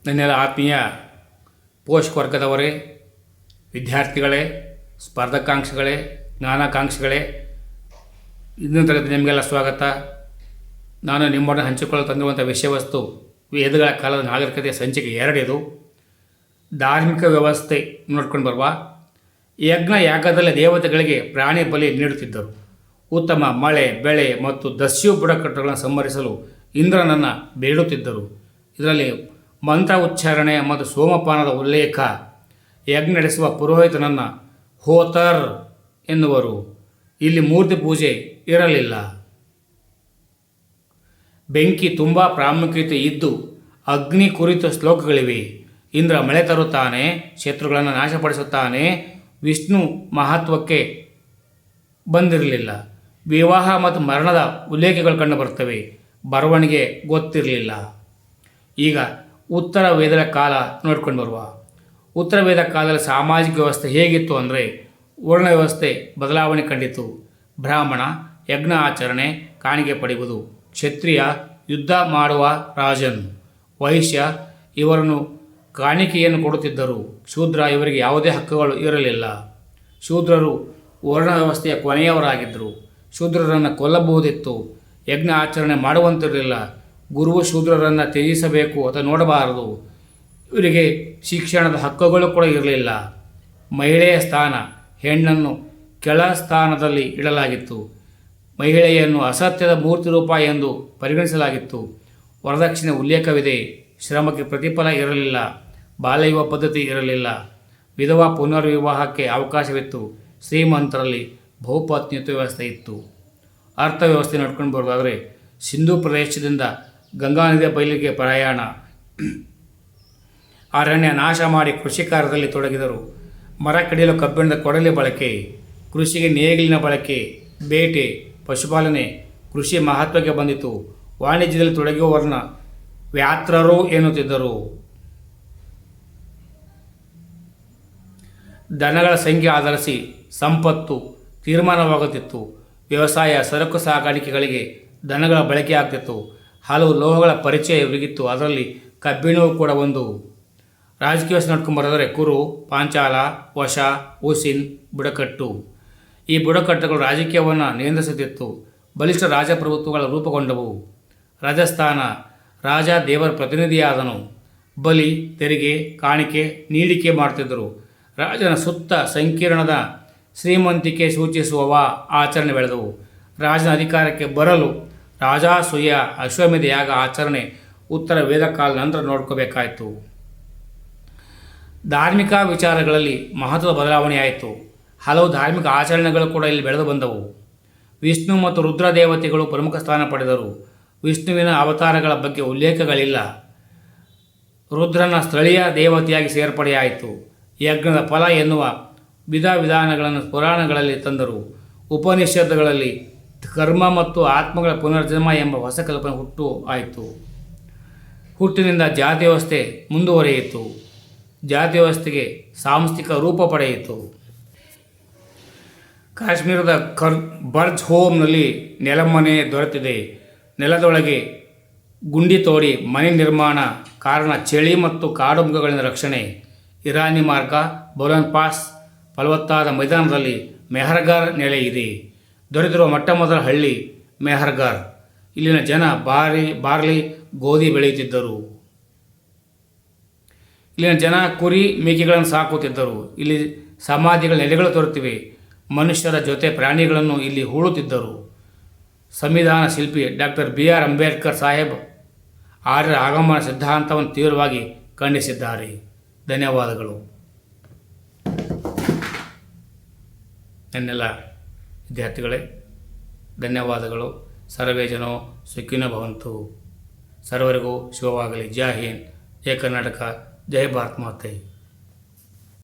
ನನ್ನೆಲ್ಲ ಆತ್ಮೀಯ ಪೋಷಕ ವರ್ಗದವರೇ, ವಿದ್ಯಾರ್ಥಿಗಳೇ, ಸ್ಪರ್ಧಾಕಾಂಕ್ಷಿಗಳೇ, ಜ್ಞಾನಾಕಾಂಕ್ಷಿಗಳೇ, ಇಂದಿನ ತರಗತಿ ನಿಮಗೆಲ್ಲ ಸ್ವಾಗತ. ನಾನು ನಿಮ್ಮೊಡನೆ ಹಂಚಿಕೊಳ್ಳಲು ತಂದಿರುವಂಥ ವಿಷಯವಸ್ತು ವೇದಗಳ ಕಾಲದ ನಾಗರಿಕತೆಯ ಸಂಚಿಕೆ 2. ಇದು ಧಾರ್ಮಿಕ ವ್ಯವಸ್ಥೆ ನೋಡ್ಕೊಂಡು ಬರುವ. ಯಜ್ಞ ಯಾಗದಲ್ಲಿ ದೇವತೆಗಳಿಗೆ ಪ್ರಾಣಿ ಬಲಿ ನೀಡುತ್ತಿದ್ದರು. ಉತ್ತಮ ಮಳೆ, ಬೆಳೆ ಮತ್ತು ದಸ್ಯು ಬುಡಕಟ್ಟುಗಳನ್ನು ಸಂಹರಿಸಲು ಇಂದ್ರನನ್ನು ಬೇಡುತ್ತಿದ್ದರು. ಇದರಲ್ಲಿ ಮಂತ್ರ ಉಚ್ಚಾರಣೆ ಮತ್ತು ಸೋಮಪಾನದ ಉಲ್ಲೇಖ. ಯಜ್ಞ ನಡೆಸುವ ಪುರೋಹಿತನನ್ನು ಹೋತರ್ ಎನ್ನುವರು. ಇಲ್ಲಿ ಮೂರ್ತಿ ಪೂಜೆ ಇರಲಿಲ್ಲ. ಬೆಂಕಿ ತುಂಬ ಪ್ರಾಮುಖ್ಯತೆ ಇದ್ದು ಅಗ್ನಿ ಕುರಿತ ಶ್ಲೋಕಗಳಿವೆ. ಇಂದ್ರ ಮಳೆ ತರುತ್ತಾನೆ, ಶತ್ರುಗಳನ್ನು ನಾಶಪಡಿಸುತ್ತಾನೆ. ವಿಷ್ಣು ಮಹತ್ವಕ್ಕೆ ಬಂದಿರಲಿಲ್ಲ. ವಿವಾಹ ಮತ್ತು ಮರಣದ ಉಲ್ಲೇಖಗಳು ಕಂಡುಬರ್ತವೆ. ಬರವಣಿಗೆ ಗೊತ್ತಿರಲಿಲ್ಲ. ಈಗ ಉತ್ತರ ವೇದದ ಕಾಲ ನೋಡ್ಕೊಂಡು ಬರುವ. ಉತ್ತರ ವೇದ ಕಾಲದಲ್ಲಿ ಸಾಮಾಜಿಕ ವ್ಯವಸ್ಥೆ ಹೇಗಿತ್ತು ಅಂದರೆ, ವರ್ಣ ವ್ಯವಸ್ಥೆ ಬದಲಾವಣೆ ಕಂಡಿತು. ಬ್ರಾಹ್ಮಣ ಯಜ್ಞ ಆಚರಣೆ, ಕಾಣಿಕೆ ಪಡೆಯುವುದು. ಕ್ಷತ್ರಿಯ ಯುದ್ಧ ಮಾಡುವ ರಾಜನ್. ವೈಶ್ಯ ಇವರನ್ನು ಕಾಣಿಕೆಯನ್ನು ಕೊಡುತ್ತಿದ್ದರು. ಶೂದ್ರ ಇವರಿಗೆ ಯಾವುದೇ ಹಕ್ಕುಗಳು ಇರಲಿಲ್ಲ. ಶೂದ್ರರು ವರ್ಣ ವ್ಯವಸ್ಥೆಯ ಕೊನೆಯವರಾಗಿದ್ದರು. ಶೂದ್ರರನ್ನು ಕೊಲ್ಲಬಹುದಿತ್ತು. ಯಜ್ಞ ಆಚರಣೆ ಮಾಡುವಂತಿರಲಿಲ್ಲ. ಗುರುವು ಶೂದ್ರರನ್ನು ತ್ಯಜಿಸಬೇಕು ಅಥವಾ ನೋಡಬಾರದು. ಇವರಿಗೆ ಶಿಕ್ಷಣದ ಹಕ್ಕುಗಳು ಕೂಡ ಇರಲಿಲ್ಲ. ಮಹಿಳೆಯ ಸ್ಥಾನ, ಹೆಣ್ಣನ್ನು ಕೆಳ ಸ್ಥಾನದಲ್ಲಿ ಇಡಲಾಗಿತ್ತು. ಮಹಿಳೆಯನ್ನು ಅಸತ್ಯದ ಮೂರ್ತಿ ರೂಪ ಎಂದು ಪರಿಗಣಿಸಲಾಗಿತ್ತು. ವರದಕ್ಷಿಣೆ ಉಲ್ಲೇಖವಿದೆ. ಶ್ರಮಕ್ಕೆ ಪ್ರತಿಫಲ ಇರಲಿಲ್ಲ. ಬಾಲ್ಯವಿವಾಹ ಪದ್ಧತಿ ಇರಲಿಲ್ಲ. ವಿಧವಾ ಪುನರ್ವಿವಾಹಕ್ಕೆ ಅವಕಾಶವಿತ್ತು. ಶ್ರೀಮಂತರಲ್ಲಿ ಬಹುಪತ್ನಿತ್ವ ವ್ಯವಸ್ಥೆ ಇತ್ತು. ಅರ್ಥವ್ಯವಸ್ಥೆ ನಡ್ಕೊಂಡು ಬರೋದಾದರೆ, ಸಿಂಧೂ ಪ್ರದೇಶದಿಂದ ಗಂಗಾ ನದಿಯ ಬಯಲಿಗೆ ಪ್ರಯಾಣ, ಅರಣ್ಯ ನಾಶ ಮಾಡಿ ಕೃಷಿ ಕಾರ್ಯದಲ್ಲಿ ತೊಡಗಿದರು. ಮರ ಕಡಿಯಲು ಕಬ್ಬಿಣದ ಕೊಡಲಿ ಬಳಕೆ, ಕೃಷಿಗೆ ನೇಗಿಲಿನ ಬಳಕೆ, ಬೇಟೆ, ಪಶುಪಾಲನೆ, ಕೃಷಿ ಮಹತ್ವಕ್ಕೆ ಬಂದಿತು. ವಾಣಿಜ್ಯದಲ್ಲಿ ತೊಡಗುವವರನ್ನ ವ್ಯಾತ್ರರು ಎನ್ನುತ್ತಿದ್ದರು. ದನಗಳ ಸಂಖ್ಯೆ ಆಧರಿಸಿ ಸಂಪತ್ತು ತೀರ್ಮಾನವಾಗುತ್ತಿತ್ತು. ವ್ಯವಸಾಯ, ಸರಕು ಸಾಗಾಣಿಕೆಗಳಿಗೆ ದನಗಳ ಬಳಕೆ ಆಗ್ತಿತ್ತು. ಹಲವು ಲೋಹಗಳ ಪರಿಚಯ ಇವರಿಗಿತ್ತು. ಅದರಲ್ಲಿ ಕಬ್ಬಿಣವು ಕೂಡ ಒಂದು. ರಾಜಕೀಯ ವ್ಯವಸ್ಥೆ ನೋಡ್ಕೊಂಬರೋದರೆ ಕುರು, ಪಾಂಚಾಲ, ವಶ, ಹುಸಿನ್, ಬುಡಕಟ್ಟು. ಈ ಬುಡಕಟ್ಟುಗಳು ರಾಜಕೀಯವನ್ನು ನಿಯಂತ್ರಿಸುತ್ತಿತ್ತು. ಬಲಿಷ್ಠ ರಾಜಪ್ರಭುತ್ವಗಳ ರೂಪುಗೊಂಡವು. ರಾಜಸ್ಥಾನ ರಾಜ ದೇವರ ಪ್ರತಿನಿಧಿಯಾದನು. ಬಲಿ, ತೆರಿಗೆ, ಕಾಣಿಕೆ, ನೀಡಿಕೆ ಮಾಡುತ್ತಿದ್ದರು. ರಾಜನ ಸುತ್ತ ಸಂಕೀರ್ಣದ ಶ್ರೀಮಂತಿಕೆ ಸೂಚಿಸುವ ಆಚರಣೆ ಬೆಳೆದವು. ರಾಜನ ಅಧಿಕಾರಕ್ಕೆ ಬರಲು ರಾಜಾಸೂಯ ಅಶ್ವಮೇಧ ಯಾಗ ಆಚರಣೆ ಉತ್ತರ ವೇದಕಾಲ ನಂತರ ನೋಡ್ಕೋಬೇಕಾಯಿತು. ಧಾರ್ಮಿಕ ವಿಚಾರಗಳಲ್ಲಿ ಮಹತ್ವದ ಬದಲಾವಣೆಯಾಯಿತು. ಹಲವು ಧಾರ್ಮಿಕ ಆಚರಣೆಗಳು ಕೂಡ ಇಲ್ಲಿ ಬೆಳೆದು ಬಂದವು. ವಿಷ್ಣು ಮತ್ತು ರುದ್ರ ದೇವತೆಗಳು ಪ್ರಮುಖ ಸ್ಥಾನ ಪಡೆದರು. ವಿಷ್ಣುವಿನ ಅವತಾರಗಳ ಬಗ್ಗೆ ಉಲ್ಲೇಖಗಳಿಲ್ಲ. ರುದ್ರನ ಸ್ಥಳೀಯ ದೇವತೆಯಾಗಿ ಸೇರ್ಪಡೆಯಾಯಿತು. ಯಜ್ಞದ ಫಲ ಎನ್ನುವ ವಿಧಾನಗಳನ್ನು ಪುರಾಣಗಳಲ್ಲಿ ತಂದರು. ಉಪನಿಷತ್ತುಗಳಲ್ಲಿ ಕರ್ಮ ಮತ್ತು ಆತ್ಮಗಳ ಪುನರ್ಜನ್ಮ ಎಂಬ ಹೊಸ ಕಲ್ಪನೆ ಆಯಿತು. ಹುಟ್ಟಿನಿಂದ ಜಾತಿ ವ್ಯವಸ್ಥೆ ಮುಂದುವರಿಯಿತು. ಜಾತಿ ವ್ಯವಸ್ಥೆಗೆ ಸಾಂಸ್ಥಿಕ ರೂಪ ಪಡೆಯಿತು. ಕಾಶ್ಮೀರದ ಬರ್ಜ್ ಹೋಮ್ನಲ್ಲಿ ನೆಲಮನೆ ದೊರೆತಿದೆ. ನೆಲದೊಳಗೆ ಗುಂಡಿ ತೋಡಿ ಮನೆ ನಿರ್ಮಾಣ ಕಾರಣ ಚಳಿ ಮತ್ತು ಕಾಡು ಮೃಗಗಳಿಂದ ರಕ್ಷಣೆ. ಇರಾನಿ ಮಾರ್ಗ, ಬೋಲನ್ ಪಾಸ್, ಫಲವತ್ತಾದ ಮೈದಾನದಲ್ಲಿ ಮೆಹರ್ಗರ್ ನೆಲೆ ಇದೆ. ದೊರೆತಿರುವ ಮೊಟ್ಟಮೊದಲ ಹಳ್ಳಿ ಮೆಹರ್ಗರ್. ಇಲ್ಲಿನ ಜನ ಬಾರ್ಲಿ, ಗೋಧಿ ಬೆಳೆಯುತ್ತಿದ್ದರು. ಇಲ್ಲಿನ ಜನ ಕುರಿ, ಮೇಕೆಗಳನ್ನು ಸಾಕುತ್ತಿದ್ದರು. ಇಲ್ಲಿ ಸಮಾಧಿಗಳ ನೆಲೆಗಳು ತೋರುತ್ತಿವೆ. ಮನುಷ್ಯರ ಜೊತೆ ಪ್ರಾಣಿಗಳನ್ನು ಇಲ್ಲಿ ಹೂಳುತ್ತಿದ್ದರು. ಸಂವಿಧಾನ ಶಿಲ್ಪಿ ಡಾಕ್ಟರ್ BR ಅಂಬೇಡ್ಕರ್ ಸಾಹೇಬ್ ಆರ್ಯರ ಆಗಮನ ಸಿದ್ಧಾಂತವನ್ನು ತೀವ್ರವಾಗಿ ಖಂಡಿಸಿದ್ದಾರೆ. ಧನ್ಯವಾದಗಳು. ನನ್ನೆಲ್ಲ ವಿದ್ಯಾರ್ಥಿಗಳೇ, ಧನ್ಯವಾದಗಳು. ಸರ್ವೇ ಜನೋ ಸುಖಿನೋ ಭವಂತು. ಸರ್ವರಿಗೂ ಶುಭವಾಗಲಿ. ಜೈ ಹಿಂದ್, ಜೈ ಕರ್ನಾಟಕ, ಜೈ ಭಾರತ್ ಮಾತೆ.